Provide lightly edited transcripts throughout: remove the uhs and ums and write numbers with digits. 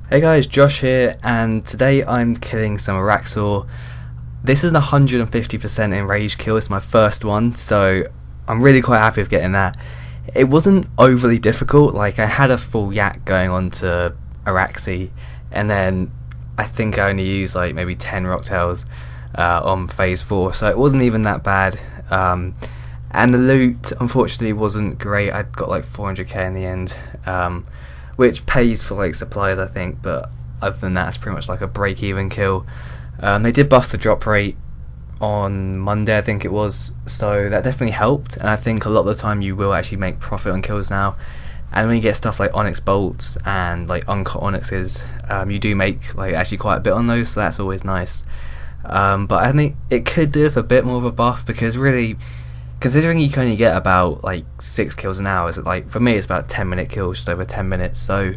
Hey guys, Josh here, and today I'm killing some Araxxor. This is an 150% enraged kill. It's my first one, so I'm really quite happy with getting that. It wasn't overly difficult. Like, I had a full yak going on to Araxxor, and then I think I only used like maybe 10 rocktails on phase 4, so it wasn't even that bad. And the loot unfortunately wasn't great. I got like 400k in the end, which pays for like supplies, I think, but other than that it's pretty much like a break-even kill. They did buff the drop rate on Monday, I think it was, so that definitely helped, and I think a lot of the time you will actually make profit on kills now. And when you get stuff like onyx bolts and like uncut onyxes, you do make like actually quite a bit on those, so that's always nice. But I think it could do with a bit more of a buff, because really, considering you can only get about like 6 kills an hour, like for me it's about 10-minute kills, just over 10 minutes, so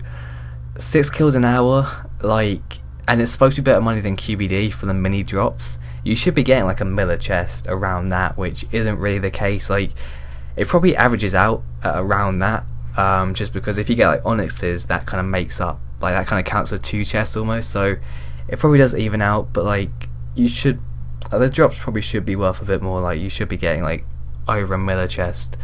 6 kills an hour, like, and it's supposed to be better money than QBD for the mini drops. You should be getting like a miller chest around that, which isn't really the case. Like, it probably averages out at around that, just because if you get like onyxes, that kind of makes up, like that kind of counts for 2 chests almost, so it probably does even out. But like, you should, the drops probably should be worth a bit more. Like, you should be getting like over a miller chest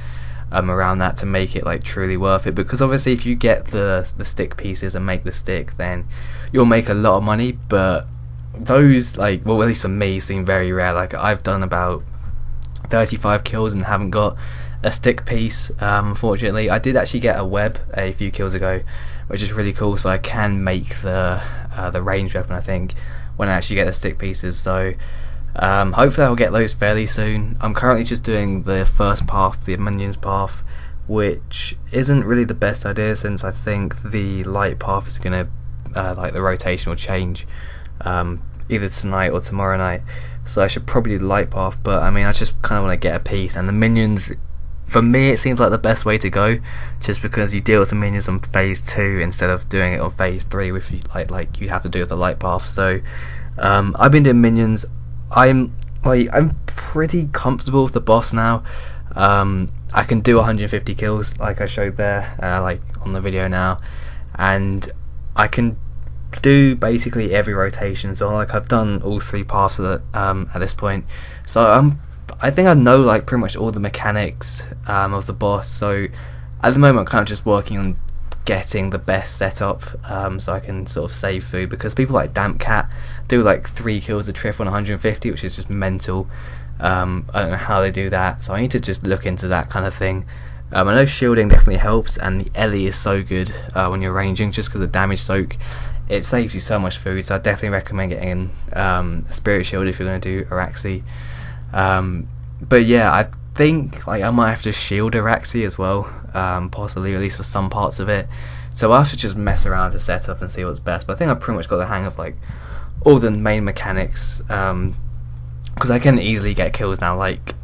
around that to make it like truly worth it, because obviously if you get the stick pieces and make the stick, then you'll make a lot of money, but those, like, well, at least for me, seem very rare. Like, I've done about 35 kills and haven't got a stick piece. Unfortunately, I did actually get a web a few kills ago, which is really cool, so I can make the ranged weapon, I think, when I actually get the stick pieces. So hopefully I'll get those fairly soon. I'm currently just doing the first path, the minions path, which isn't really the best idea, since I think the light path is gonna like the rotation will change either tonight or tomorrow night, so I should probably do the light path. But I mean, I just kind of want to get a piece, and the minions, for me, it seems like the best way to go, just because you deal with the minions on phase 2 instead of doing it on phase 3, with like you have to do with the light path. So I've been doing minions. I'm pretty comfortable with the boss now. I can do 150 kills like I showed there, like on the video now, and I can do basically every rotation as well. Like, I've done all 3 paths at this point, so I think I know like pretty much all the mechanics of the boss. So at the moment I'm kind of just working on getting the best setup, so I can sort of save food, because people like Damp Cat do like 3 kills a trip on 150, which is just mental. I don't know how they do that, so I need to just look into that kind of thing. I know shielding definitely helps, and the Ellie is so good when you're ranging, just because of the damage soak. It saves you so much food, so I definitely recommend getting a spirit shield if you're going to do Araxxor. But yeah, I think like I might have to shield Araxxor as well, possibly, at least for some parts of it. So I'll have to just mess around to set up and see what's best. But I think I've pretty much got the hang of like all the main mechanics, because I can easily get kills now. Like,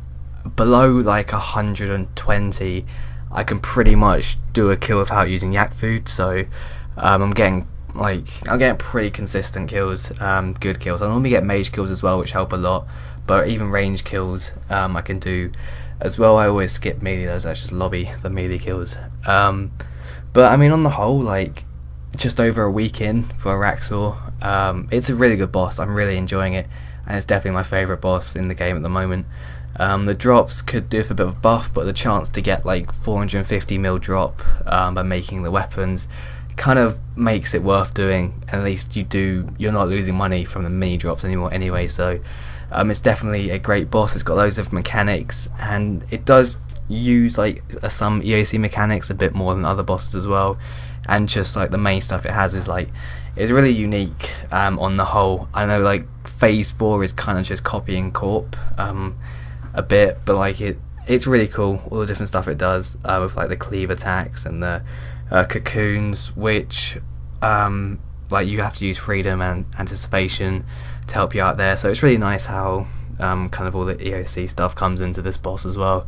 below like 120, I can pretty much do a kill without using yak food. So I'm getting pretty consistent kills, good kills. I normally get mage kills as well, which help a lot, but even range kills I can do as well. I always skip melee, those I just lobby the melee kills. But I mean, on the whole, like, just over a week in for Araxxor, it's a really good boss. I'm really enjoying it, and it's definitely my favourite boss in the game at the moment. The drops could do with a bit of a buff, but the chance to get like 450 mil drop by making the weapons kind of makes it worth doing. At least you're not losing money from the mini drops anymore anyway. So it's definitely a great boss. It's got loads of mechanics, and it does use like some EAC mechanics a bit more than other bosses as well. And just like the main stuff it has is like, it's really unique on the whole. I know like phase 4 is kind of just copying Corp a bit, but like it's really cool, all the different stuff it does with like the cleave attacks and the cocoons, which like you have to use freedom and anticipation to help you out there. So it's really nice how kind of all the EOC stuff comes into this boss as well.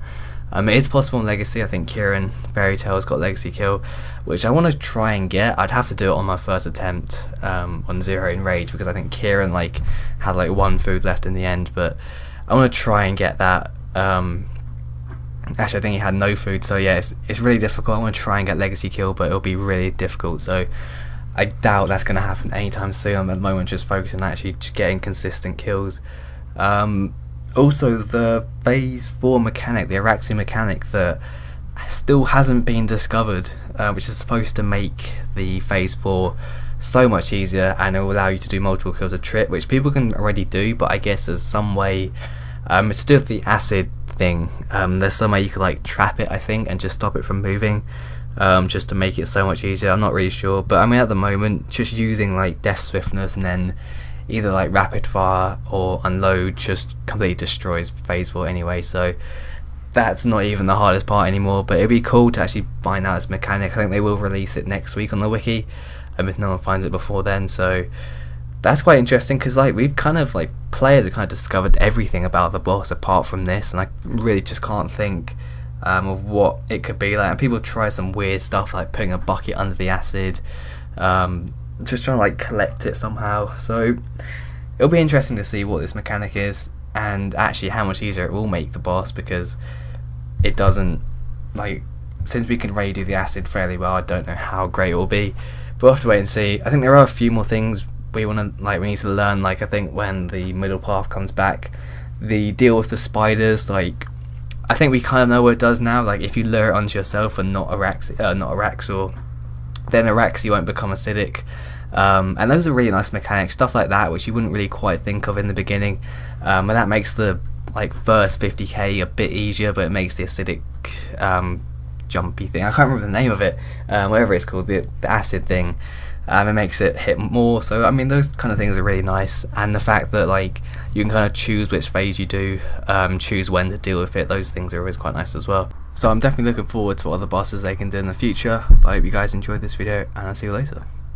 It is possible in Legacy. I think Kieran Fairy Tail's got Legacy kill, which I want to try and get. I'd have to do it on my first attempt on 0 in Rage, because I think Kieran like had like 1 food left in the end, but I want to try and get that. Actually, I think he had no food, so yeah, it's really difficult. I want to try and get Legacy kill, but it'll be really difficult. So I doubt that's going to happen anytime soon. I'm at the moment just focusing on actually just getting consistent kills. Also, the phase 4 mechanic, the Araxxor mechanic that still hasn't been discovered, which is supposed to make the phase 4 so much easier, and it will allow you to do multiple kills a trip, which people can already do, but I guess there's some way, it's to do with the acid thing. There's some way you could like trap it, I think, and just stop it from moving, just to make it so much easier. I'm not really sure, but I mean at the moment just using like death swiftness and then either like rapid fire or unload just completely destroys phase 4 anyway, so that's not even the hardest part anymore. But it'd be cool to actually find out this mechanic. I think they will release it next week on the wiki, if no one finds it before then, so that's quite interesting, because like we've kind of like players have kind of discovered everything about the boss apart from this, and I really just can't think of what it could be like. And people try some weird stuff like putting a bucket under the acid, just trying to like collect it somehow. So it'll be interesting to see what this mechanic is and actually how much easier it will make the boss, because it doesn't, like, since we can already do the acid fairly well, I don't know how great it will be, but we'll have to wait and see. I think there are a few more things we need to learn. Like I think when the middle path comes back, the deal with the spiders, like I think we kind of know what it does now. Like if you lure it onto yourself and not Araxxor, then Araxxor won't become acidic. And those are really nice mechanics, stuff like that, which you wouldn't really quite think of in the beginning. And that makes the like first 50k a bit easier, but it makes the acidic jumpy thing, I can't remember the name of it, whatever it's called, the acid thing, it makes it hit more. So I mean those kind of things are really nice, and the fact that like you can kind of choose which phase you do, choose when to deal with it, those things are always quite nice as well. So I'm definitely looking forward to what other bosses they can do in the future. But I hope you guys enjoyed this video, and I'll see you later.